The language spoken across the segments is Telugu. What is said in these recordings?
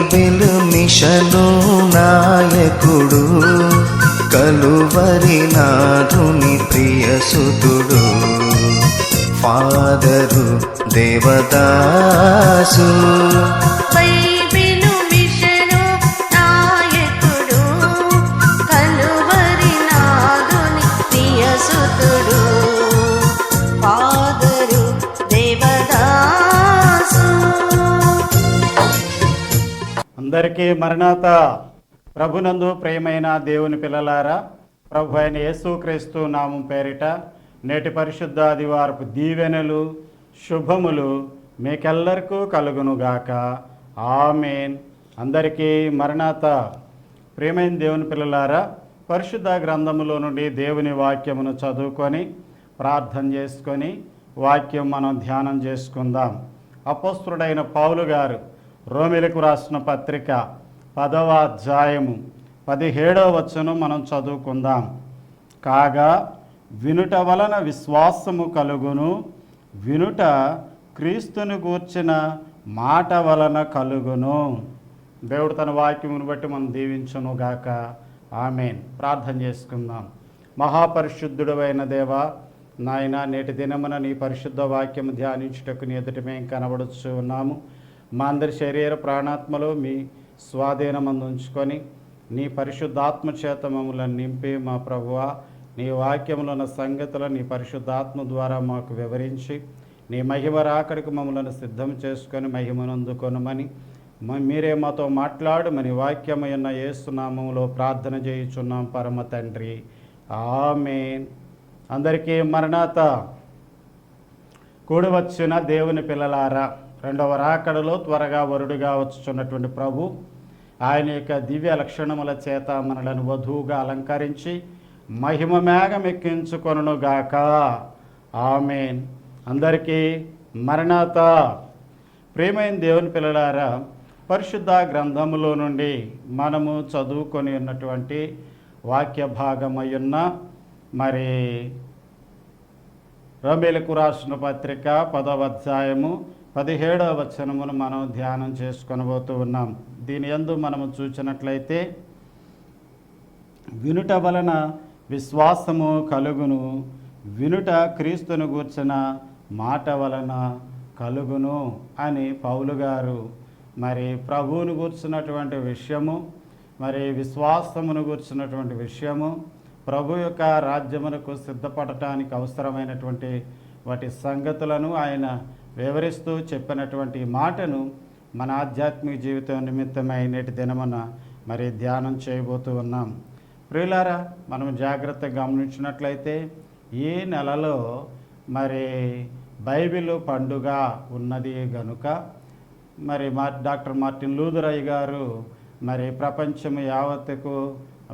బైబిల్ మిషను నాయకుడు, కలువరి నాథుని ప్రియసుతుడు, ఫాదరు దేవదాసు. బైబిలు మిషను నాయకుడు, కలువరి నాథుని ప్రియసుతుడు, ఫాదరు దేవదాసు. అందరికీ మరణాత. ప్రభునందు ప్రియమైన దేవుని పిల్లలారా, ప్రభు అయిన యేసుక్రీస్తు నామం పేరిట నేటి పరిశుద్ధ ఆదివారపు దీవెనలు శుభములు మీకెల్లరికూ కలుగునుగాక. ఆమేన్. అందరికీ మరణాత. ప్రియమైన దేవుని పిల్లలారా, పరిశుద్ధ గ్రంథములో నుండి దేవుని వాక్యమును చదువుకొని ప్రార్థన చేసుకొని వాక్యం మనం ధ్యానం చేసుకుందాం. అపోస్తుడైన పౌలు గారు రోమిలకు రాసిన పత్రిక 10వ అధ్యాయము 17వ వచనం మనం చదువుకుందాం. కాగా వినుట వలన విశ్వాసము కలుగును, వినుట క్రీస్తుని గూర్చిన మాట వలన కలుగును. దేవుడు తన వాక్యమును బట్టి మనం దీవించును గాక. ఆమేన్. ప్రార్థన చేసుకుందాం. మహాపరిశుద్ధుడైన దేవా, నాయన నేటి దినమున నీ పరిశుద్ధ వాక్యము ధ్యానించుటకు నీ ఎదుట మేము కనబడుచు ఉన్నాము. మా అందరి శరీర ప్రాణాత్మలో మీ స్వాధీనమందు ఉంచుకొని నీ పరిశుద్ధాత్మ చేత మమ్మల్ని నింపి మా ప్రభువా, నీ వాక్యములో ఉన్న సంగతులను నీ పరిశుద్ధాత్మ ద్వారా మాకు వివరించి నీ మహిమ రాకడికి మమ్మల్ని సిద్ధం చేసుకొని మహిమనందుకొనమని మీరే మాతో మాట్లాడమని వాక్యమైన యేసు నామములో ప్రార్థన చేయుచున్నాం పరమ తండ్రి. ఆమేన్. అందరికీ మరణాత. కూడి వచ్చిన దేవుని పిల్లలారా, రెండవ రాకడలో త్వరగా వరుడుగా వచ్చుచున్నటువంటి ప్రభు ఆయన యొక్క దివ్య లక్షణముల చేత మనలను వధువుగా అలంకరించి మహిమ మేఘమెక్కించుకొనుగాక. ఆమేన్. అందరికీ మరణాత. ప్రియమైన దేవుని పిల్లలారా, పరిశుద్ధ గ్రంథములో నుండి మనము చదువుకొని ఉన్నటువంటి వాక్య భాగమయ్యున్న మరి రోమీయులకు రాసిన పత్రిక 10వ అధ్యాయము 17వ వచనమును మనం ధ్యానం చేసుకొనబోతూ ఉన్నాం. దీని యందు మనము చూసినట్లయితే, వినుట వలన విశ్వాసము కలుగును, వినుట క్రీస్తును గూర్చిన మాట వలన కలుగును అని పౌలు గారు మరి ప్రభువును గూర్చినటువంటి విషయము, మరి విశ్వాసమును గూర్చినటువంటి విషయము, ప్రభు యొక్క రాజ్యమునకు సిద్ధపడటానికి అవసరమైనటువంటి వాటి సంగతులను ఆయన వివరిస్తూ చెప్పినటువంటి మాటను మన ఆధ్యాత్మిక జీవితం నిమిత్తమై నేటి దినమున మరి ధ్యానం చేయబోతూ ఉన్నాం. ప్రియులారా, మనం జాగ్రత్తగా గమనించినట్లయితే ఈ నెలలో మరి బైబిల్ పండుగ ఉన్నది గనుక మరి డాక్టర్ మార్టిన్ లూథర్ గారు మరి ప్రపంచం యావత్తుకు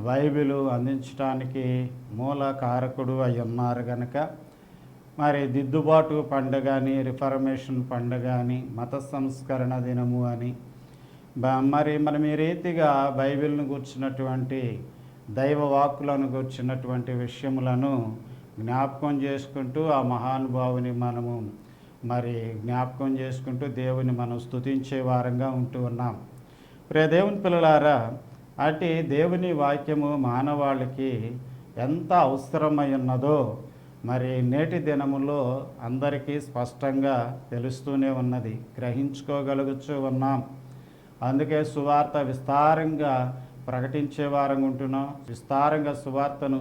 బైబిల్ అందించడానికి మూల కారకుడు అయి ఉన్నారు కనుక మరి దిద్దుబాటు పండుగ అని, రిఫర్మేషన్ పండుగ అని, మత సంస్కరణ దినము అని మరి మనం ఈ రీతిగా బైబిల్ను గూర్చినటువంటి దైవ వాక్కులను గూర్చినటువంటి విషయములను జ్ఞాపకం చేసుకుంటూ ఆ మహానుభావుని మనము మరి జ్ఞాపకం చేసుకుంటూ దేవుని మనం స్తుతించే వారంగా ఉంటూ ఉన్నాం. ప్రియ దేవుని పిల్లలారా, అటు దేవుని వాక్యము మానవాళికి ఎంత అవసరమై ఉన్నదో మరి నేటి దినములో అందరికీ స్పష్టంగా తెలుస్తూనే ఉన్నది, గ్రహించుకోగలుగుతూ ఉన్నాం. అందుకే సువార్త విస్తారంగా ప్రకటించే వారంగా ఉంటున్నాం, విస్తారంగా సువార్తను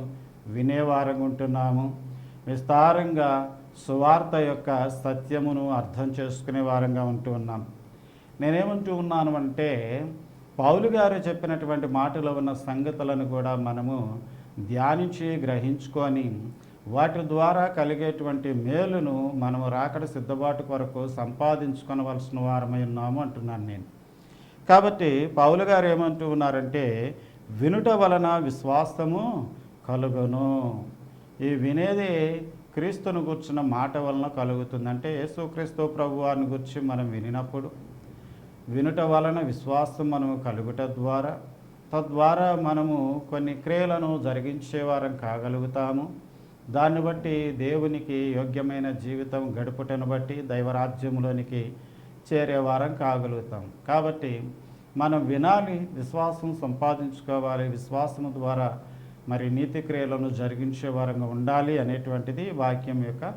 వినేవారంగా ఉంటున్నాము, విస్తారంగా సువార్త యొక్క సత్యమును అర్థం చేసుకునే వారంగా ఉంటూ ఉన్నాం. నేనేమంటూ ఉన్నాను అంటే, పౌలు గారు చెప్పినటువంటి మాటలో ఉన్న సంగతులను కూడా మనము ధ్యానించి గ్రహించుకొని వాటి ద్వారా కలిగేటువంటి మేలును మనము రాకడ సిద్ధబాటు కొరకు సంపాదించుకొనవలసిన వారమై ఉన్నాము అంటున్నాను నేను. కాబట్టి పౌలు గారు ఏమంటూ ఉన్నారంటే, వినుట వలన విశ్వాసము కలుగును. ఈ వినేది క్రీస్తును గూర్చిన మాట వలన కలుగుతుంది. అంటే యేసుక్రీస్తు ప్రభువారిని గురించి మనం వినినప్పుడు వినుట వలన విశ్వాసం మనము కలుగుట ద్వారా తద్వారా మనము కొన్ని క్రియలను జరిగించేవారం కాగలుగుతాము. దాన్ని బట్టి దేవునికి యోగ్యమైన జీవితం గడుపుటను బట్టి దైవరాజ్యంలోనికి చేరేవారం కాగలుగుతాం. కాబట్టి మనం వినాలి, విశ్వాసం సంపాదించుకోవాలి, విశ్వాసం ద్వారా మరి నీతి క్రియలను జరిగించే వారంగా ఉండాలి అనేటువంటిది వాక్యం యొక్క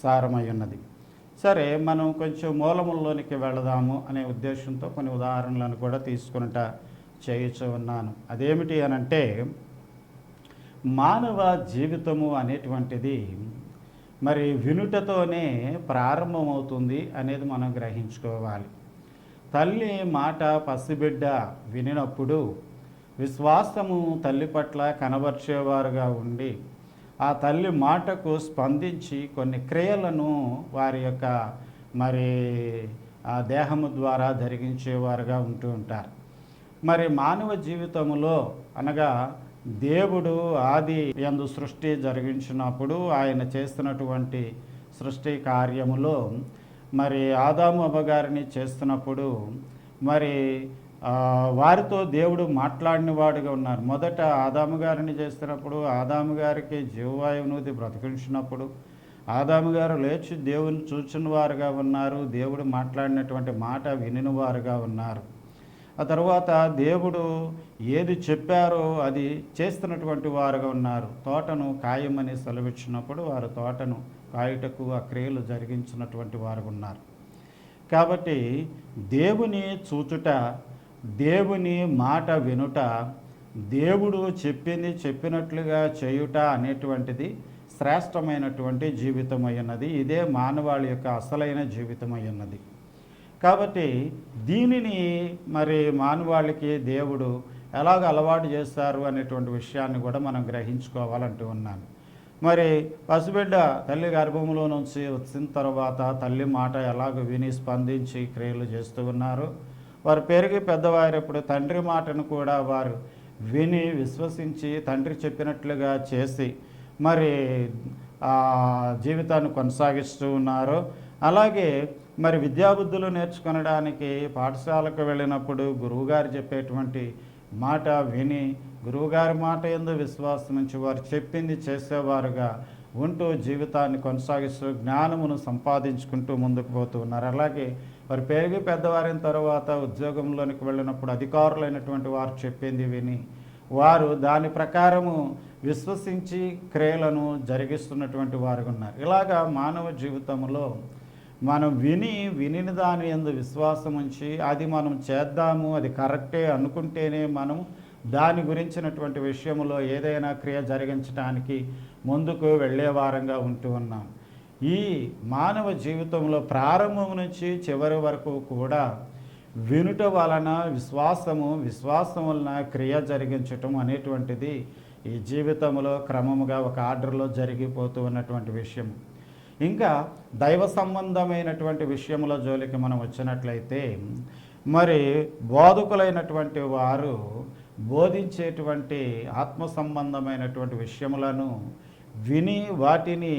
సారమై ఉన్నది. సరే, మనం కొంచెం మూలముల్లోనికి వెళదాము అనే ఉద్దేశంతో కొన్ని ఉదాహరణలను కూడా తీసుకున్నట చేయుచూ ఉన్నాను. అదేమిటి అనంటే, మానవ జీవితము అనేటువంటిది మరి వినుటతోనే ప్రారంభమవుతుంది అనేది మనం గ్రహించుకోవాలి. తల్లి మాట పసిబిడ్డ వినినప్పుడు విశ్వాసము తల్లి పట్ల కనబర్చేవారుగా ఉండి ఆ తల్లి మాటకు స్పందించి కొన్ని క్రియలను వారి యొక్క మరి ఆ దేహము ద్వారా జరిగించేవారుగా ఉంటూ ఉంటారు. మరి మానవ జీవితంలో అనగా దేవుడు ఆది యందు సృష్టి జరిగించినప్పుడు ఆయన చేస్తున్నటువంటి సృష్టి కార్యములో మరి ఆదాము అవ్వగారిని చేస్తున్నప్పుడు మరి వారితో దేవుడు మాట్లాడిన వాడుగా ఉన్నారు. మొదట ఆదాము గారిని చేస్తున్నప్పుడు ఆదాము గారికి జీవవాయువునుది బ్రతికించినప్పుడు ఆదాము గారు లేచి దేవుని చూచిన వారుగా ఉన్నారు, దేవుడు మాట్లాడినటువంటి మాట వినిన వారుగా ఉన్నారు. ఆ తర్వాత దేవుడు ఏది చెప్పారో అది చేస్తున్నటువంటి వారుగా ఉన్నారు. తోటను కాయమని సెలవిచ్చినప్పుడు వారు తోటను కాయుటకు ఆ క్రియలు జరిగించినటువంటి వారు ఉన్నారు. కాబట్టి దేవుని చూచుట, దేవుని మాట వినుట, దేవుడు చెప్పింది చెప్పినట్లుగా చేయుట అనేటువంటిది శ్రేష్టమైనటువంటి జీవితమై ఉన్నది. ఇదే మానవాళి యొక్క అసలైన జీవితమై ఉన్నది. కాబట్టి దీనిని మరి మానవాళికి దేవుడు ఎలాగ అలవాటు చేస్తారు అనేటువంటి విషయాన్ని కూడా మనం గ్రహించుకోవాలంటూ ఉన్నాను. మరి పసిబిడ్డ తల్లి గర్భంలో నుంచి వచ్చిన తర్వాత తల్లి మాట ఎలాగ విని స్పందించి క్రియలు చేస్తూ ఉన్నారు. వారు పెరిగి పెద్దవారైనప్పుడు తండ్రి మాటను కూడా వారు విని విశ్వసించి తండ్రి చెప్పినట్లుగా చేసి మరి జీవితాన్ని కొనసాగిస్తూ ఉన్నారు. అలాగే మరి విద్యాబుద్ధులు నేర్చుకొనడానికి పాఠశాలకు వెళ్ళినప్పుడు గురువుగారు చెప్పేటువంటి మాట విని గురువుగారి మాట యందు విశ్వాసం నుంచి వారు చెప్పింది చేసేవారుగా ఉంటూ జీవితాన్ని కొనసాగిస్తూ జ్ఞానమును సంపాదించుకుంటూ ముందుకు పోతూ ఉన్నారు. అలాగే వారు పెరిగి పెద్దవారిన తర్వాత ఉద్యోగంలోనికి వెళ్ళినప్పుడు అధికారులైనటువంటి వారు చెప్పింది విని వారు దాని ప్రకారము విశ్వసించి క్రియలను జరిగిస్తున్నటువంటి వారు ఉన్నారు. ఇలాగా మానవ జీవితంలో మనం వినిన దాని యందు విశ్వాసం ఉంచి అది మనం చేద్దాము, అది కరెక్టే అనుకుంటేనే మనం దాని గురించినటువంటి విషయంలో ఏదైనా క్రియ జరిగించడానికి ముందుకు వెళ్ళే వారంగా ఉంటూ ఉన్నాం. ఈ మానవ జీవితంలో ప్రారంభం నుంచి చివరి వరకు కూడా వినుట వలన విశ్వాసం వలన క్రియ జరిగించటం అనేటువంటిది ఈ జీవితంలో క్రమముగా ఒక ఆర్డర్లో జరిగిపోతూ ఉన్నటువంటి విషయం. ఇంకా దైవ సంబంధమైనటువంటి విషయముల జోలికి మనం వచ్చినట్లయితే మరి బోధకులైనటువంటి వారు బోధించేటువంటి ఆత్మ సంబంధమైనటువంటి విషయములను విని వాటిని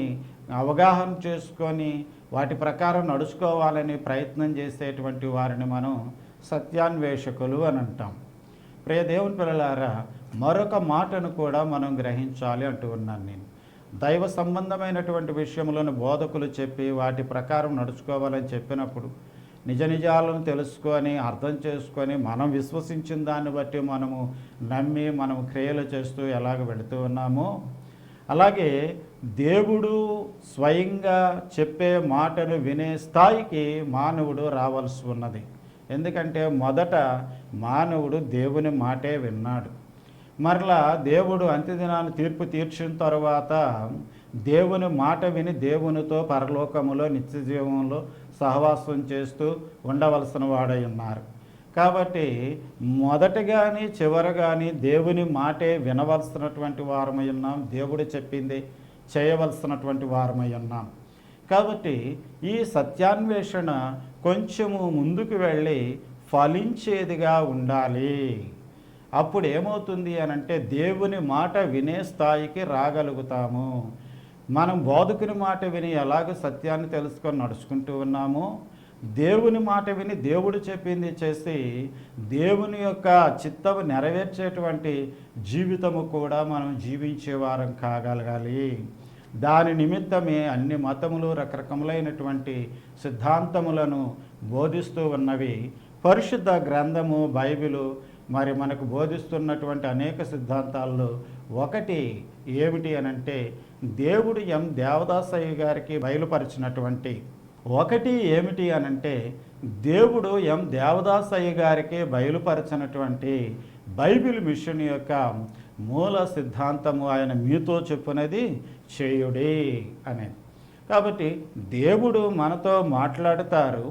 అవగాహన చేసుకొని వాటి ప్రకారం నడుచుకోవాలని ప్రయత్నం చేసేటువంటి వారిని మనం సత్యాన్వేషకులు అని అంటాం. ప్రియ దేవుని పిల్లలారా, మరొక మాటను కూడా మనం గ్రహించాలి అంటూ ఉన్నాను నేను. దైవ సంబంధమైనటువంటి విషయములను బోధకులు చెప్పి వాటి ప్రకారం నడుచుకోవాలని చెప్పినప్పుడు నిజ నిజాలను తెలుసుకొని అర్థం చేసుకొని మనం విశ్వసించిన దాన్ని బట్టి మనము నమ్మి మనం క్రియలు చేస్తూ ఎలాగ వెళుతూ ఉన్నామో అలాగే దేవుడు స్వయంగా చెప్పే మాటను వినే స్థాయికి మానవుడు రావాల్సి ఉన్నది. ఎందుకంటే మొదట మానవుడు దేవుని మాటే విన్నాడు. మరలా దేవుడు అంత్యదినాన్ని తీర్పు తీర్చిన తర్వాత దేవుని మాట విని దేవునితో పరలోకములో నిత్య జీవంలో సహవాసం చేస్తూ ఉండవలసిన వాడై ఉన్నారు. కాబట్టి మొదట కానీ చివర కానీ దేవుని మాటే వినవలసినటువంటి వారమై ఉన్నాం. దేవుడు చెప్పింది చేయవలసినటువంటి వారమై ఉన్నాం. కాబట్టి ఈ సత్యాన్వేషణ కొంచెము ముందుకు వెళ్ళి ఫలించేదిగా ఉండాలి. అప్పుడు ఏమవుతుంది అనంటే దేవుని మాట వినే స్థాయికి రాగలుగుతాము. మనం బోధకుని మాట విని ఎలాగ సత్యాన్ని తెలుసుకొని నడుచుకుంటూ ఉన్నామో దేవుని మాట విని దేవుడు చెప్పింది చేసి దేవుని యొక్క చిత్తము నెరవేర్చేటువంటి జీవితము కూడా మనం జీవించే వారం కాగలగాలి. దాని నిమిత్తమే అన్ని మతములు రకరకములైనటువంటి సిద్ధాంతములను బోధిస్తూ ఉన్నవి. పరిశుద్ధ గ్రంథము బైబిలు మరి మనకు బోధిస్తున్నటువంటి అనేక సిద్ధాంతాల్లో ఒకటి ఏమిటి అనంటే, దేవుడు దేవదాసయ్య గారికి బయలుపరిచినటువంటి ఒకటి ఏమిటి అనంటే, దేవుడు దేవదాసయ్య గారికి బయలుపరిచినటువంటి బైబిల్ మిషన్ యొక్క మూల సిద్ధాంతము ఆయన మీతో చెప్పునది చేయుడి అనేది. కాబట్టి దేవుడు మనతో మాట్లాడతారు,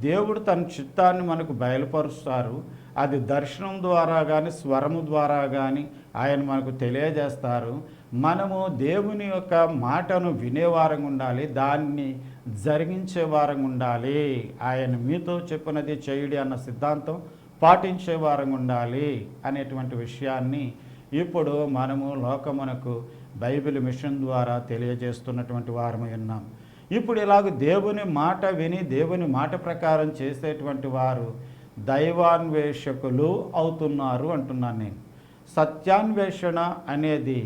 దేవుడు తన చిత్తాన్ని మనకు బయలుపరుస్తారు. అది దర్శనం ద్వారా కానీ స్వరము ద్వారా కానీ ఆయన మనకు తెలియజేస్తారు. మనము దేవుని యొక్క మాటను వినేవారంగా ఉండాలి, దాన్ని జరిగించే వారంగా ఉండాలి. ఆయన మీతో చెప్పినది చేయుడి అన్న సిద్ధాంతం పాటించే వారంగా ఉండాలి అనేటువంటి విషయాన్ని ఇప్పుడు మనము లోకమునకు బైబిల్ మిషన్ ద్వారా తెలియజేస్తున్నటువంటి వారమై ఉన్నాం. ఇప్పుడు ఇలాగ దేవుని మాట విని దేవుని మాట ప్రకారం చేసేటువంటి వారు దైవాన్వేషకులు అవుతున్నారు అంటున్నాను నేను. సత్యాన్వేషణ అనేది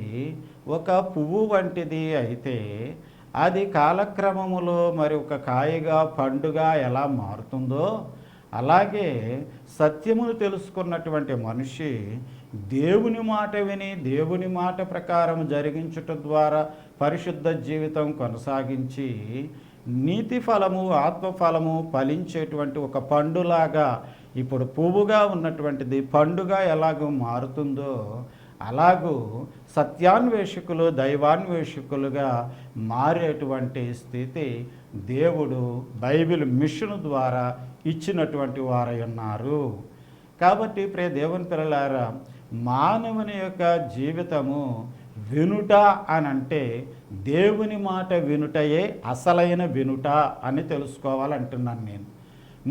ఒక పువ్వు వంటిది అయితే అది కాలక్రమములో మరి ఒక కాయగా పండుగా ఎలా మారుతుందో అలాగే సత్యమును తెలుసుకున్నటువంటి మనిషి దేవుని మాట విని దేవుని మాట ప్రకారం జరిగించుట ద్వారా పరిశుద్ధ జీవితం కొనసాగించి నీతి ఫలము ఆత్మఫలము ఫలించేటువంటి ఒక పండులాగా, ఇప్పుడు పువ్వుగా ఉన్నటువంటిది పండుగ ఎలాగో మారుతుందో అలాగూ సత్యాన్వేషకులు దైవాన్వేషకులుగా మారేటువంటి స్థితి దేవుడు బైబిల్ మిషన్ ద్వారా ఇచ్చినటువంటి వారై ఉన్నారు. కాబట్టి ప్రియ దేవుని పిల్లలారా, మానవుని యొక్క జీవితము వినుట అనంటే దేవుని మాట వినుటయే అసలైన వినుట అని తెలుసుకోవాలంటున్నాను నేను.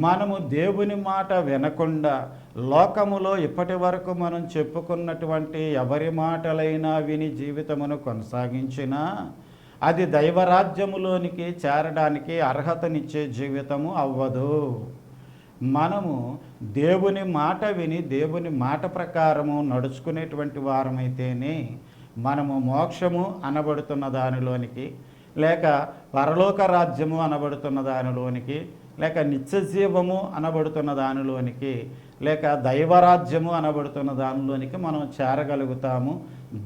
మనము దేవుని మాట వినకుండా లోకములో ఇప్పటి వరకు మనం చెప్పుకున్నటువంటి ఎవరి మాటలైనా విని జీవితమును కొనసాగించినా అది దైవరాజ్యములోనికి చేరడానికి అర్హతనిచ్చే జీవితము అవ్వదు. మనము దేవుని మాట విని దేవుని మాట ప్రకారము నడుచుకునేటువంటి వారమైతేనే మనము మోక్షము అనబడుతున్న దానిలోనికి, లేక పరలోక రాజ్యము అనబడుతున్న దానిలోనికి, లేక నిత్యజీవము అనబడుతున్న దానిలోనికి, లేక దైవరాజ్యము అనబడుతున్న దానిలోనికి మనం చేరగలుగుతాము.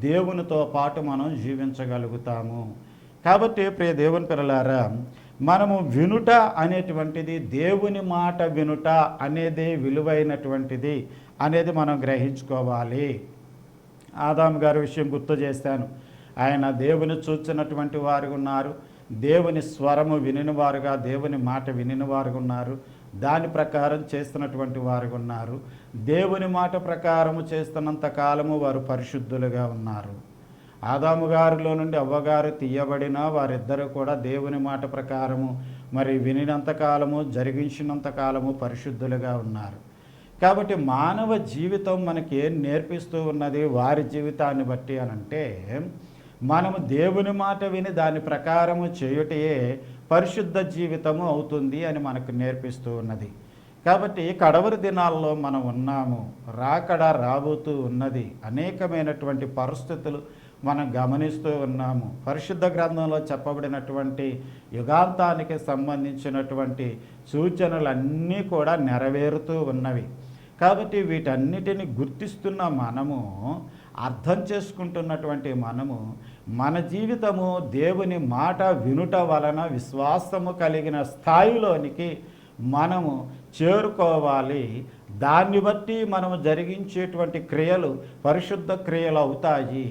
దేవునితో పాటు మనం జీవించగలుగుతాము. కాబట్టి ప్రియ దేవుని పిల్లలారా, మనము వినుట అనేటువంటిది, దేవుని మాట వినుట అనేది విలువైనటువంటిది అనేది మనం గ్రహించుకోవాలి. ఆదాము గారి విషయం గుర్తు చేశాను. ఆయన దేవుని చూచినటువంటి వారు ఉన్నారు, దేవుని స్వరము వినినవారుగా, దేవుని మాట వినినవారు ఉన్నారు, దాని ప్రకారం చేస్తున్నటువంటి వారు ఉన్నారు. దేవుని మాట ప్రకారము చేస్తున్నంత కాలము వారు పరిశుద్ధులుగా ఉన్నారు. ఆదాము గారిలో నుండి అవ్వగారు తీయబడిన వారిద్దరూ కూడా దేవుని మాట ప్రకారము మరి వినినంత కాలము జరిగించినంత కాలము పరిశుద్ధులుగా ఉన్నారు. కాబట్టి మానవ జీవితం మనకి ఏం నేర్పిస్తూ ఉన్నది వారి జీవితాన్ని బట్టి అనంటే, మనము దేవుని మాట విని దాని ప్రకారము చేయుటయే పరిశుద్ధ జీవితము అవుతుంది అని మనకు నేర్పిస్తూ ఉన్నది. కాబట్టి కడవరి దినాల్లో మనం ఉన్నాము, రాకడ రాబోతూ ఉన్నది, అనేకమైనటువంటి పరిస్థితులు మనం గమనిస్తూ ఉన్నాము. పరిశుద్ధ గ్రంథంలో చెప్పబడినటువంటి యుగాంతానికి సంబంధించినటువంటి సూచనలన్నీ కూడా నెరవేరుతూ ఉన్నవి. కాబట్టి వీటన్నిటిని గుర్తిస్తున్న మనము, అర్థం చేసుకుంటున్నటువంటి మనము, మన జీవితము దేవుని మాట వినుట వలన విశ్వాసము కలిగిన స్థాయిలోనికి మనము చేరుకోవాలి. దాన్ని బట్టి మనము జరిగించేటువంటి క్రియలు పరిశుద్ధ క్రియలు అవుతాయి.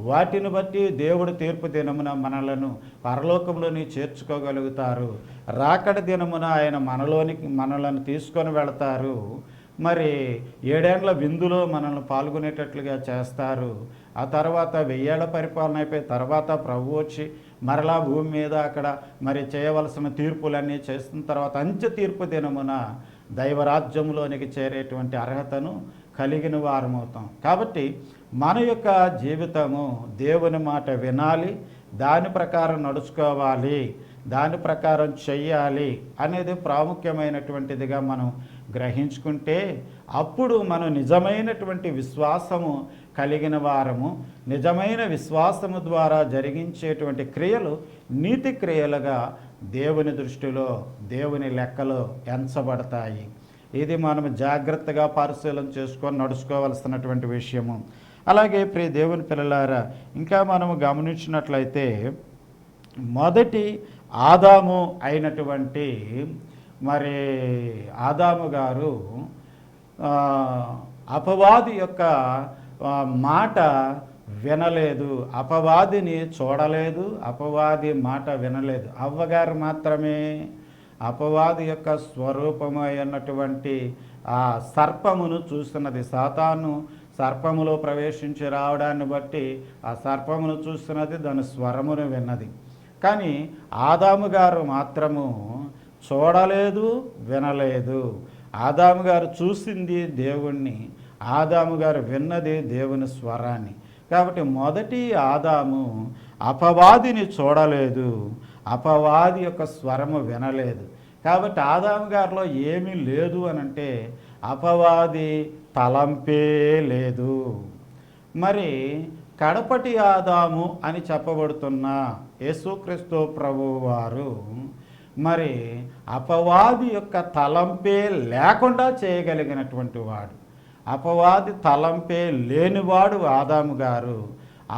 వాటిని బట్టి దేవుడు తీర్పు దినమున మనలను పరలోకంలోని చేర్చుకోగలుగుతారు. రాకడ దినమున ఆయన మనలను తీసుకొని వెళతారు. మరి 7 ఏళ్ల విందులో మనల్ని పాల్గొనేటట్లుగా చేస్తారు. ఆ తర్వాత 1000 ఏళ్ల పరిపాలన అయిపోయి తర్వాత ప్రభు వచ్చి మరలా భూమి మీద అక్కడ మరి చేయవలసిన తీర్పులన్నీ చేసిన తర్వాత అంత్య తీర్పు దినమున దైవరాజ్యంలోనికి చేరేటువంటి అర్హతను కలిగిన వారమవుతాం. కాబట్టి మన యొక్క జీవితము దేవుని మాట వినాలి, దాని ప్రకారం నడుచుకోవాలి. దాని ప్రకారం చెయ్యాలి అనేది ప్రాముఖ్యమైనటువంటిదిగా మనం గ్రహించుకుంటే అప్పుడు మనం నిజమైనటువంటి విశ్వాసము కలిగిన వారము, నిజమైన విశ్వాసము ద్వారా జరిగించేటువంటి క్రియలు నీతి క్రియలుగా దేవుని దృష్టిలో, దేవుని లెక్కలో ఎంచబడతాయి. ఇది మనం జాగ్రత్తగా పరిశీలన చేసుకొని నడుచుకోవాల్సినటువంటి విషయము. అలాగే ప్రియ దేవుని పిల్లలారా, ఇంకా మనము గమనించినట్లయితే మొదటి ఆదాము అయినటువంటి మరి ఆదాము గారు అపవాది యొక్క మాట వినలేదు, అపవాదిని చూడలేదు, అపవాది మాట వినలేదు. అవ్వగారు మాత్రమే అపవాది యొక్క స్వరూపము అయినటువంటి ఆ సర్పమును చూస్తున్నది. సాతాను సర్పములో ప్రవేశించి రావడాన్ని బట్టి ఆ సర్పమును చూస్తున్నది, దాని స్వరమును విన్నది. కానీ ఆదాము గారు మాత్రము చూడలేదు, వినలేదు. ఆదాము గారు చూసింది దేవుణ్ణి, ఆదాము గారు విన్నది దేవుని స్వరాన్ని. కాబట్టి మొదటి ఆదాము అపవాదిని చూడలేదు, అపవాది యొక్క స్వరము వినలేదు. కాబట్టి ఆదాము గారిలో ఏమీ లేదు అని అంటే అపవాది తలంపే లేదు. మరి కడపటి ఆదాము అని చెప్పబడుతున్న యేసుక్రీస్తు ప్రభువు వారు మరి అపవాది యొక్క తలంపే లేకుండా చేయగలిగినటువంటి వాడు. అపవాది తలంపే లేనివాడు ఆదాము గారు.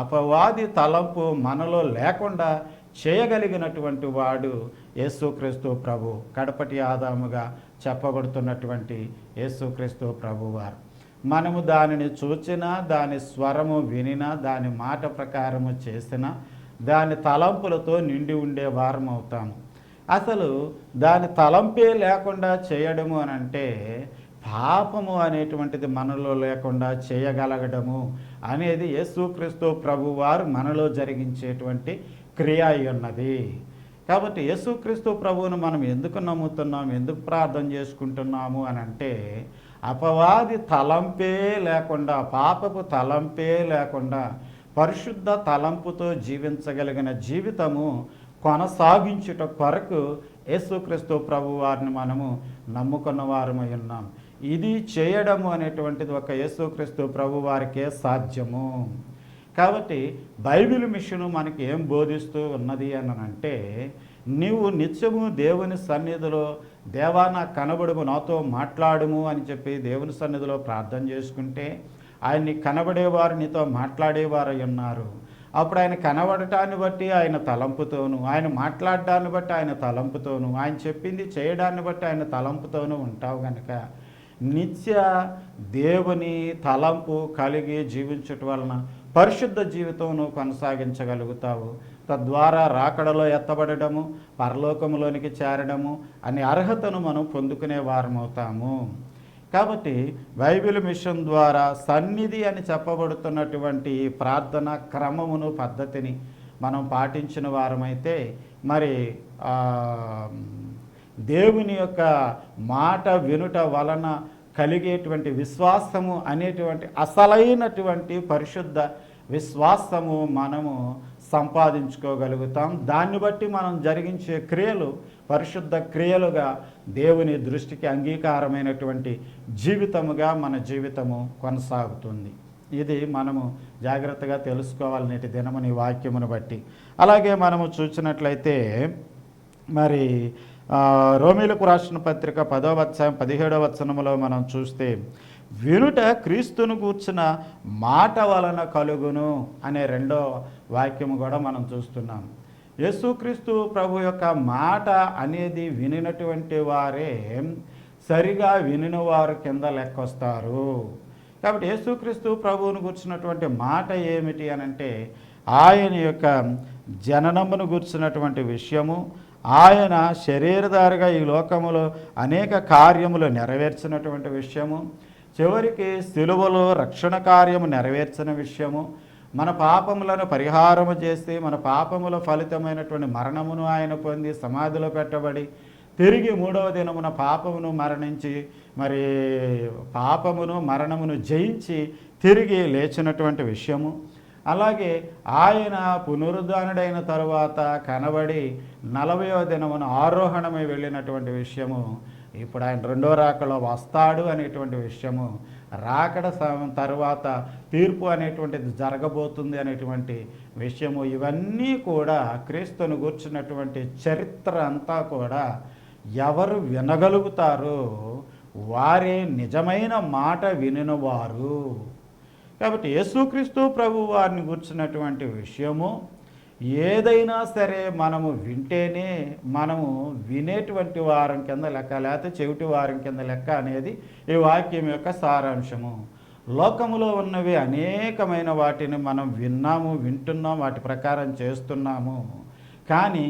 అపవాది తలంపు మనలో లేకుండా చేయగలిగినటువంటి వాడు యేసుక్రీస్తు ప్రభు, కడపటి ఆదాముగా చెప్పబడుతున్నటువంటి యేసుక్రీస్తు ప్రభువారు. మనము దానిని చూచినా, దాని స్వరము వినినా, దాని మాట ప్రకారము చేసినా, దాని తలంపులతో నిండి ఉండే వారం అవుతాము. అసలు దాని తలంపే లేకుండా చేయడము అని అంటే పాపము అనేటువంటిది మనలో లేకుండా చేయగలగడము అనేది యేసుక్రీస్తు ప్రభువారు మనలో జరిగించేటువంటి క్రియ అయి ఉన్నది. కాబట్టి యేసుక్రీస్తు ప్రభువును మనం ఎందుకు నమ్ముతున్నాము, ఎందుకు ప్రార్థన చేసుకుంటున్నాము అని అంటే అపవాది తలంపే లేకుండా, పాపపు తలంపే లేకుండా పరిశుద్ధ తలంపుతో జీవించగలిగిన జీవితము కొనసాగించుట కొరకు యేసుక్రీస్తు ప్రభువారిని మనము నమ్ముకున్న వారమై ఉన్నాం. ఇది చేయడము అనేటువంటిది ఒక యేసుక్రీస్తు ప్రభువారికే సాధ్యము. కాబట్టి బైబిల్ మిషను మనకి ఏం బోధిస్తూ ఉన్నది అని అంటే, నీవు నిత్యము దేవుని సన్నిధిలో దేవా నాకు కనబడుము, నాతో మాట్లాడుము అని చెప్పి దేవుని సన్నిధిలో ప్రార్థన చేసుకుంటే ఆయన్ని కనబడేవారు నీతో మాట్లాడేవారు ఉన్నారు. అప్పుడు ఆయన కనబడటాన్ని బట్టి ఆయన తలంపుతోను, ఆయన మాట్లాడడాన్ని బట్టి ఆయన తలంపుతోను, ఆయన చెప్పింది చేయడాన్ని బట్టి ఆయన తలంపుతోనూ ఉంటావు కనుక నిత్య దేవుని తలంపు కలిగి జీవించటం వలన పరిశుద్ధ జీవితంను కొనసాగించగలుగుతావు. తద్వారా రాకడలో ఎత్తబడము, పరలోకములోనికి చేరడము అనే అర్హతను మనం పొందుకునే వారమవుతాము. కాబట్టి బైబిల్ మిషన్ ద్వారా సన్నిధి అని చెప్పబడుతున్నటువంటి ప్రార్థన క్రమమును, పద్ధతిని మనం పాటించిన వారమైతే మరి దేవుని యొక్క మాట వినుట వలన కలిగేటువంటి విశ్వాసము అనేటువంటి అసలైనటువంటి పరిశుద్ధ విశ్వాసము మనము సంపాదించుకోగలుగుతాం. దాన్ని బట్టి మనం జరిగించే క్రియలు పరిశుద్ధ క్రియలుగా దేవుని దృష్టికి అంగీకారమైనటువంటి జీవితముగా మన జీవితము కొనసాగుతుంది. ఇది మనము జాగ్రత్తగా తెలుసుకోవాలి నేటి దినముని వాక్యమును బట్టి. అలాగే మనము చూసినట్లయితే మరి రోమీలకు రాసిన పత్రిక 10వ అధ్యాయం 17వ వచనములో మనం చూస్తే వినుట క్రీస్తును గూర్చిన మాట వలన కలుగును అనే రెండో వాక్యము కూడా మనం చూస్తున్నాం. యేసుక్రీస్తు ప్రభు యొక్క మాట అనేది వినినటువంటి వారే సరిగా వినిన వారు కింద లెక్కొస్తారు. కాబట్టి యేసుక్రీస్తు ప్రభువును గుర్చినటువంటి మాట ఏమిటి అనంటే ఆయన యొక్క జననమును గుర్చినటువంటి విషయము, ఆయన శరీరధారిగా ఈ లోకములో అనేక కార్యములు నెరవేర్చినటువంటి విషయము, చివరికి సిలువలో రక్షణ కార్యము నెరవేర్చిన విషయము, మన పాపములను పరిహారము చేసి మన పాపముల ఫలితమైనటువంటి మరణమును ఆయన పొంది సమాధిలో పెట్టబడి తిరిగి 3వ దినమున పాపమును మరణించి మరి పాపమును మరణమును జయించి తిరిగి లేచినటువంటి విషయము, అలాగే ఆయన పునరుద్ధానుడైన తరువాత కనబడి 40వ దినమున ఆరోహణమై వెళ్ళినటువంటి విషయము, ఇప్పుడు ఆయన రెండో రాకలో వస్తాడు అనేటువంటి విషయము, రాకడ తర్వాత తీర్పు అనేటువంటిది జరగబోతుంది అనేటువంటి విషయము, ఇవన్నీ కూడా క్రీస్తును గూర్చినటువంటి చరిత్ర అంతా కూడా ఎవరు వినగలుగుతారో వారే నిజమైన మాట వినినవారు. కాబట్టి యేసుక్రీస్తు ప్రభు వారిని గూర్చినటువంటి విషయము ఏదైనా సరే మనము వింటేనే మనము వినేటువంటి వారం కింద లెక్క, లేకపోతే చెవిటి వారం కింద లెక్క అనేది ఈ వాక్యం యొక్క సారాంశము. లోకములో ఉన్నవి అనేకమైన వాటిని మనం వింటున్నాం, వాటి ప్రకారం చేస్తున్నాము. కానీ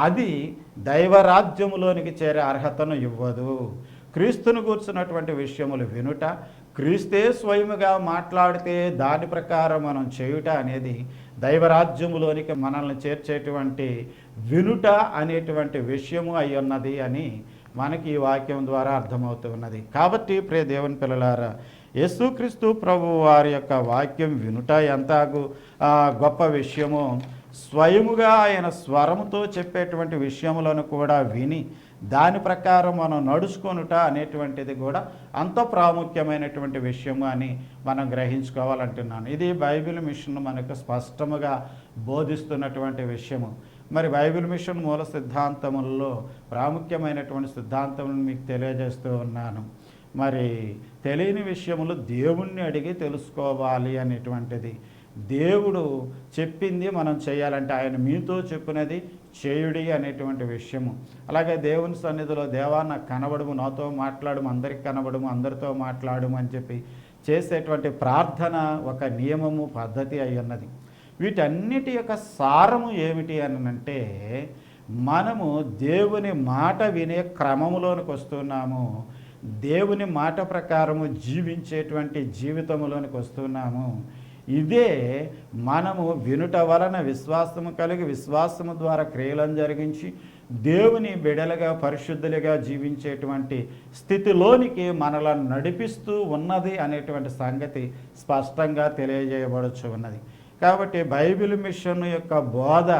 అది దైవరాజ్యములోనికి చేరే అర్హతను ఇవ్వదు. క్రీస్తును కూర్చున్నటువంటి విషయములు వినుట, క్రీస్తే స్వయముగా మాట్లాడితే దాని ప్రకారం మనం చేయుట అనేది దైవరాజ్యములోనికి మనల్ని చేర్చేటువంటి వినుట అనేటువంటి విషయము అయి ఉన్నది అని మనకి ఈ వాక్యం ద్వారా అర్థమవుతున్నది. కాబట్టి ప్రియ దేవుని పిల్లలారా, యేసుక్రీస్తు ప్రభు వారి యొక్క వాక్యం వినుట ఎంత గొప్ప విషయమో, స్వయముగా ఆయన స్వరముతో చెప్పేటువంటి విషయములను కూడా విని దాని ప్రకారం మనం నడుచుకొనుట అనేటువంటిది కూడా అంత ప్రాముఖ్యమైనటువంటి విషయము అని మనం గ్రహించుకోవాలంటున్నాను. ఇది బైబిల్ మిషన్ మనకు స్పష్టముగా బోధిస్తున్నటువంటి విషయము. మరి బైబిల్ మిషన్ మూల సిద్ధాంతములలో ప్రాముఖ్యమైనటువంటి సిద్ధాంతములను మీకు తెలియజేస్తూ ఉన్నాను. మరి తెలియని విషయములు దేవుణ్ణి అడిగి తెలుసుకోవాలి అనేటువంటిది. దేవుడు చెప్పింది మనం చేయాలంటే ఆయన మీతో చెప్పినది చేయుడి అనేటువంటి విషయము. అలాగే దేవుని సన్నిధిలో, దేవా నాకు కనబడము, నాతో మాట్లాడము, అందరికి కనబడము, అందరితో మాట్లాడము అని చెప్పి చేసేటువంటి ప్రార్థన ఒక నియమము, పద్ధతి అయి ఉన్నది. వీటన్నిటి యొక్క సారము ఏమిటి అని అంటే, మనము దేవుని మాట వినే క్రమములోనికి వస్తున్నాము, దేవుని మాట ప్రకారము జీవించేటువంటి జీవితములోనికి వస్తున్నాము. ఇదే మనము వినుట వలన విశ్వాసము కలిగి, విశ్వాసము ద్వారా క్రియలను జరిగించి దేవుని బిడలుగా, పరిశుద్ధులుగా జీవించేటువంటి స్థితిలోనికి మనలను నడిపిస్తూ ఉన్నది అనేటువంటి సంగతి స్పష్టంగా తెలియజేయబడుచు ఉన్నది. కాబట్టి బైబిల్ మిషన్ యొక్క బోధ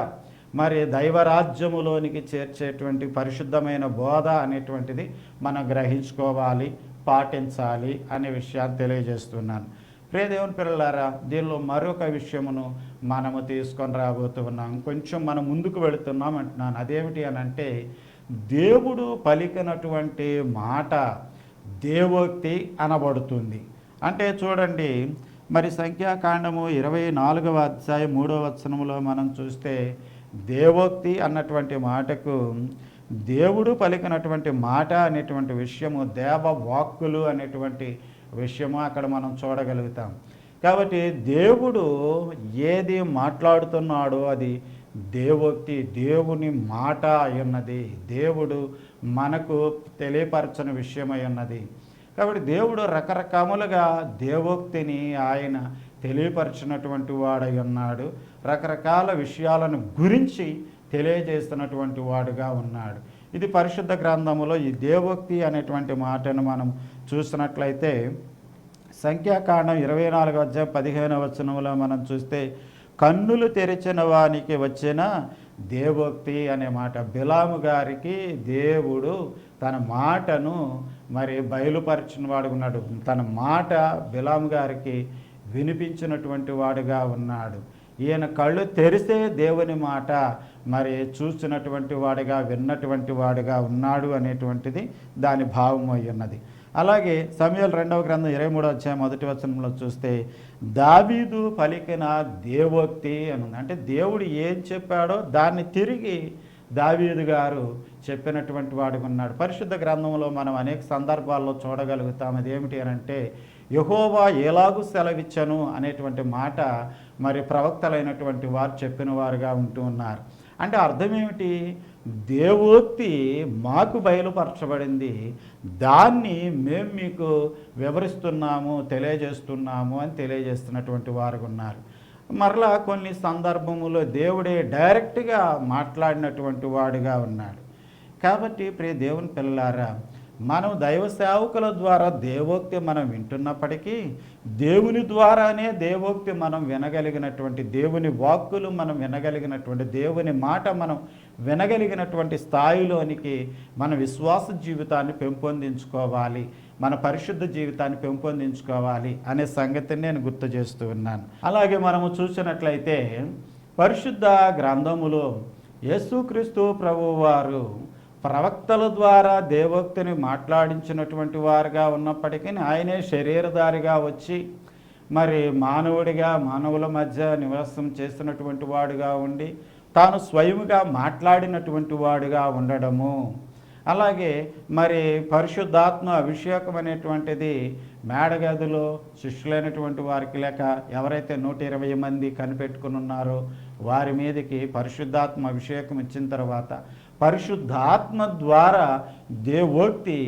మరి దైవరాజ్యములోనికి చేర్చేటువంటి పరిశుద్ధమైన బోధ అనేటువంటిది మనం గ్రహించుకోవాలి, పాటించాలి అనే విషయాన్ని తెలియజేస్తున్నాను. ప్రియ దేవుని పిల్లలారా, దీనిలో మరొక విషయమును మనము తీసుకొని రాబోతున్నాం. కొంచెం మనం ముందుకు వెళుతున్నాం అంటున్నాను. అదేమిటి అని అంటే, దేవుడు పలికినటువంటి మాట దేవోక్తి అనబడుతుంది. అంటే చూడండి, మరి సంఖ్యాకాండము 24వ అధ్యాయం 3వ వచనములో మనం చూస్తే దేవోక్తి అన్నటువంటి మాటకు దేవుడు పలికినటువంటి మాట అనేటువంటి విషయము, దేవ వాక్కులు అనేటువంటి విషయము అక్కడ మనం చూడగలుగుతాం. కాబట్టి దేవుడు ఏది మాట్లాడుతున్నాడో అది దేవోక్తి, దేవుని మాట అయ్యున్నది, దేవుడు మనకు తెలియపరచని విషయం అయ్యున్నది. కాబట్టి దేవుడు రకరకాలుగా దేవోక్తిని ఆయన తెలియపరిచినటువంటి వాడై ఉన్నాడు. రకరకాల విషయాలను గురించి తెలియజేస్తున్నటువంటి వాడుగా ఉన్నాడు. ఇది పరిశుద్ధ గ్రంథములో ఈ దేవోక్తి అనేటువంటి మాటను మనం చూసినట్లయితే సంఖ్యాకాండం 24వ అధ్యాయం 15వ వచనంలో మనం చూస్తే, కన్నులు తెరిచిన వానికి వచ్చిన దేవోక్తి అనే మాట. బిలాము గారికి దేవుడు తన మాటను మరి బయలుపరిచిన వాడుగా ఉన్నాడు. తన మాట బిలాము గారికి వినిపించినటువంటి వాడుగా ఉన్నాడు. ఈయన కళ్ళు తెరిస్తే దేవుని మాట మరి చూసినటువంటి వాడిగా, విన్నటువంటి వాడిగా ఉన్నాడు అనేటువంటిది దాని భావం అయి ఉన్నది. అలాగే సమూయేలు 2వ గ్రంథం 23వ అధ్యాయం 1వ వచనంలో చూస్తే, దావీదు పలికిన దేవోక్తి అని ఉంది. అంటే దేవుడు ఏం చెప్పాడో దాన్ని తిరిగి దావీదు గారు చెప్పినటువంటి వాడుగా ఉన్నాడు. పరిశుద్ధ గ్రంథంలో మనం అనేక సందర్భాల్లో చూడగలుగుతాం. అది ఏమిటి అని అంటే, యెహోవా ఎలాగూ సెలవిచ్చను అనేటువంటి మాట మరి ప్రవక్తలైనటువంటి వారు చెప్పిన వారుగా ఉంటూ ఉన్నారు. అంటే అర్థం ఏమిటి? దేవోక్తి మాకు బయలుపరచబడింది, దాన్ని మేము మీకు వివరిస్తున్నాము, తెలియజేస్తున్నాము అని తెలియజేస్తున్నటువంటి వారు ఉన్నారు. మరలా కొన్ని సందర్భములో దేవుడే డైరెక్ట్గా మాట్లాడినటువంటి వాడుగా ఉన్నాడు. కాబట్టి ప్రియ దేవుని పిల్లలారా, మనం దైవ సేవకుల ద్వారా దేవోక్తి మనం వింటున్నప్పటికీ దేవుని ద్వారానే దేవోక్తి మనం వినగలిగినటువంటి, దేవుని వాక్కులు మనం వినగలిగినటువంటి, దేవుని మాట మనం వినగలిగినటువంటి స్థాయిలోనికి మన విశ్వాస జీవితాన్ని పెంపొందించుకోవాలి, మన పరిశుద్ధ జీవితాన్ని పెంపొందించుకోవాలి అనే సంగతిని నేను గుర్తు చేస్తూ ఉన్నాను. అలాగే మనము చూసినట్లయితే పరిశుద్ధ గ్రంథములో యేసుక్రీస్తు ప్రభువారు ప్రవక్తల ద్వారా దేవోక్తిని మాట్లాడించినటువంటి వారుగా ఉన్నప్పటికీ ఆయనే శరీరధారిగా వచ్చి మరి మానవుడిగా మానవుల మధ్య నివాసం చేస్తున్నటువంటి వాడుగా ఉండి తాను స్వయముగా మాట్లాడినటువంటి వాడుగా ఉండడము, అలాగే మరి పరిశుద్ధాత్మ అభిషేకం అనేటువంటిది మేడగదిలో శిష్యులైనటువంటి వారికి లేక ఎవరైతే 120 మంది కనిపెట్టుకుని ఉన్నారో వారి మీదకి పరిశుద్ధాత్మ అభిషేకం ఇచ్చిన తర్వాత పరిశుద్ధాత్మ ద్వారా దేవోక్తి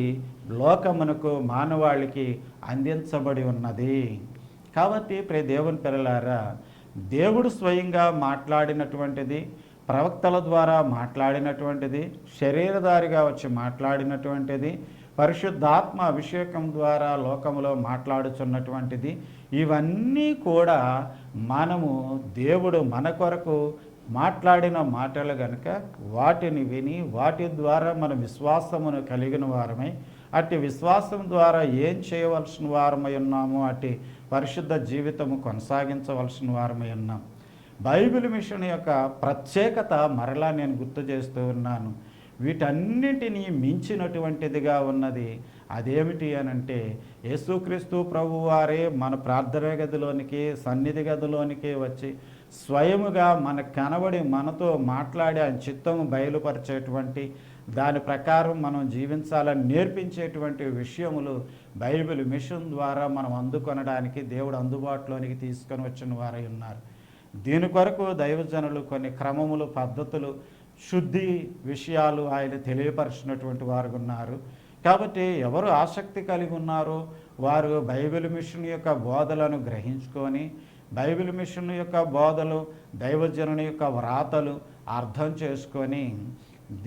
లోకమునకు మానవాళికి అందించబడి ఉన్నది. కాబట్టి దేవుని పిల్లలారా, దేవుడు స్వయంగా మాట్లాడినటువంటిది, ప్రవక్తల ద్వారా మాట్లాడినటువంటిది, శరీరధారిగా వచ్చి మాట్లాడినటువంటిది, పరిశుద్ధాత్మ అభిషేకం ద్వారా లోకములో మాట్లాడుచున్నటువంటిది, ఇవన్నీ కూడా మనము దేవుడు మన కొరకు మాట్లాడిన మాటలు గనుక వాటిని విని వాటి ద్వారా మన విశ్వాసమును కలిగిన వారమై అట్టి విశ్వాసం ద్వారా ఏం చేయవలసిన వారమై ఉన్నామో అట్టి పరిశుద్ధ జీవితము కొనసాగించవలసిన వారమై ఉన్నాం. బైబిల్ మిషన్ యొక్క ప్రత్యేకత మరలా నేను గుర్తు చేస్తూ ఉన్నాను. వీటన్నిటినీ మించినటువంటిదిగా ఉన్నది అదేమిటి అనంటే యేసుక్రీస్తు ప్రభువారే మన ప్రార్థన గదిలోనికి, సన్నిధి గదిలోనికి వచ్చి స్వయముగా మనకు కనబడి మనతో మాట్లాడి ఆయన చిత్తము బయలుపరిచేటువంటి, దాని ప్రకారం మనం జీవించాలని నేర్పించేటువంటి విషయములు బైబిల్ మిషన్ ద్వారా మనం అందుకొనడానికి దేవుడు అందుబాటులోనికి తీసుకొని వచ్చిన వారై ఉన్నారు. దీని కొరకు దైవజనులు కొన్ని క్రమములు, పద్ధతులు, శుద్ధి విషయాలు ఆయన తెలియపరిచినటువంటి వారు ఉన్నారు. కాబట్టి ఎవరు ఆసక్తి కలిగి ఉన్నారో వారు బైబిల్ మిషన్ యొక్క బోధలను గ్రహించుకొని బైబిల్ మిషన్ యొక్క బోధలు, దైవజనుని యొక్క వ్రాతలు అర్థం చేసుకొని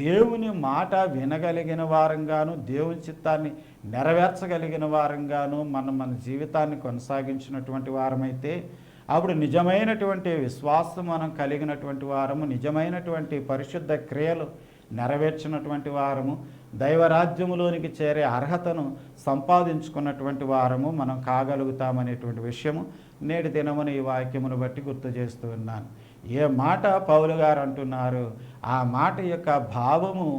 దేవుని మాట వినగలిగిన వారంగాను, దేవుని చిత్తాన్ని నెరవేర్చగలిగిన వారంగాను మన జీవితాన్ని కొనసాగించినటువంటి వారమైతే అప్పుడు నిజమైనటువంటి విశ్వాసం మనం కలిగినటువంటి వారము, నిజమైనటువంటి పరిశుద్ధ క్రియలు నెరవేర్చినటువంటి వారము, దైవరాజ్యములోనికి చేరే అర్హతను సంపాదించుకున్నటువంటి వారము మనం కాగలుగుతామనేటువంటి విషయము నేటి దినమున ఈ వాక్యమును బట్టి గుర్తు చేస్తూ ఉన్నాను. ఏ మాట పౌలు గారు అంటున్నారు ఆ మాట యొక్క భావము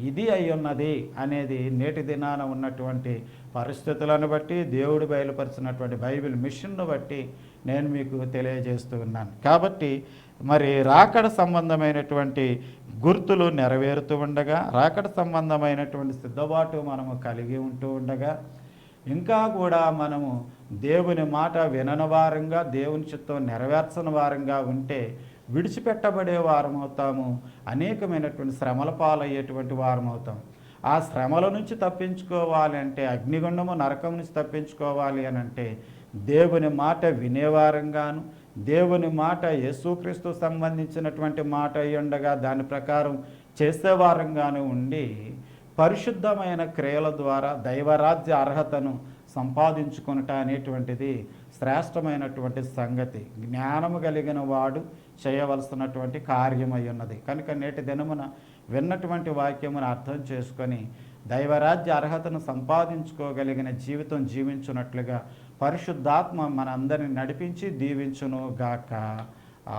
ఇది అయ్యున్నది అనేది నేటి దినాన ఉన్నటువంటి పరిస్థితులను బట్టి దేవుడు బయలుపరిచినటువంటి బైబిల్ మిషన్ను బట్టి నేను మీకు తెలియజేస్తూ ఉన్నాను. కాబట్టి మరి రాకడ సంబంధమైనటువంటి గుర్తులు నెరవేరుతూ ఉండగా, రాకడ సంబంధమైనటువంటి సిద్ధపాటు మనము కలిగి ఉంటూ ఉండగా, ఇంకా కూడా మనము దేవుని మాట వినని వారంగా, దేవుని చిత్తం నెరవేర్చని వారంగా ఉంటే విడిచిపెట్టబడే వారం అవుతాము, అనేకమైనటువంటి శ్రమల పాలయ్యేటువంటి వారం అవుతాం. ఆ శ్రమల నుంచి తప్పించుకోవాలి అంటే, అగ్నిగుండము నరకం నుంచి తప్పించుకోవాలి అని అంటే దేవుని మాట వినేవారంగాను, దేవుని మాట యేసుక్రీస్తు సంబంధించినటువంటి మాట అయి ఉండగా దాని ప్రకారం చేసేవారంగాను ఉండి పరిశుద్ధమైన క్రియల ద్వారా దైవరాజ్య అర్హతను సంపాదించుకొనుట అనేటువంటిది శ్రేష్టమైనటువంటి సంగతి. జ్ఞానము కలిగిన వాడు చేయవలసినటువంటి కార్యమై ఉన్నది. కనుక నేటి దినమున విన్నటువంటి వాక్యమును అర్థం చేసుకొని దైవరాజ్య అర్హతను సంపాదించుకోగలిగిన జీవితం జీవించున్నట్లుగా పరిశుద్ధాత్మ మనందరిని నడిపించి దీవించును గాక.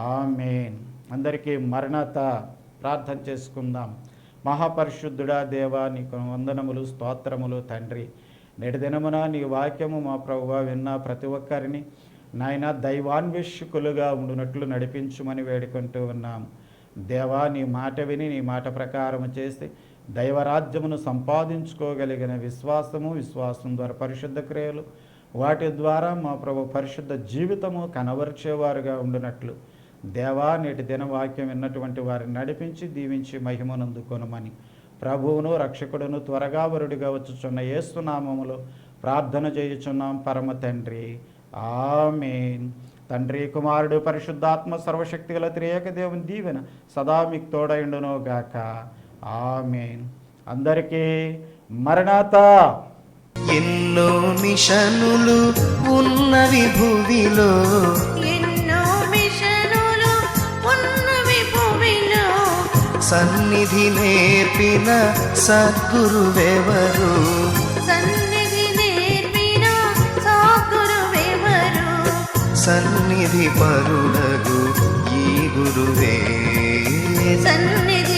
ఆమేన్. అందరికీ మరణత ప్రార్థన చేసుకుందాం. మహాపరిశుద్ధుడా దేవా, నీకు వందనములు, స్తోత్రములు తండ్రి. నేటి దినమున నీ వాక్యము మా ప్రభువా విన్న ప్రతి ఒక్కరిని నాయన దైవాన్వేషకులుగా ఉండునట్లు నడిపించుమని వేడుకుంటూ ఉన్నాము. దేవా, నీ మాట విని నీ మాట ప్రకారము చేసి దైవరాజ్యమును సంపాదించుకోగలిగిన విశ్వాసం ద్వారా పరిశుద్ధ క్రియలు, వాటి ద్వారా మా ప్రభు పరిశుద్ధ జీవితము కనబరిచేవారుగా ఉండునట్లు దేవా, నేటి దిన వాక్యం విన్నటువంటి వారిని నడిపించి దీవించి మహిమనందుకొనమని ప్రభువును రక్షకుడును త్వరగా వరుడిగా వచ్చుచున్న యేసు నామములో ప్రార్థన చేయుచున్నాం పరమ తండ్రి. ఆమేన్. తండ్రి, కుమారుడు, పరిశుద్ధాత్మ సర్వశక్తి గల త్రియేక దేవుని దీవెన సదా మీకు తోడైండును గాక. ఆమేన్. అందరికీ మరణాత. ఎన్నో మిషనులు ఉన్నవి భూమిలో, ఎన్నో మిషనులు ఉన్నవి భూమిలో, సన్నిధి నేర్పిన సద్గురువెవరు, సన్నిధి నేర్పిన సద్గురువెవరు, సన్నిధి పరుడగు ఈ గురువే, సన్నిధి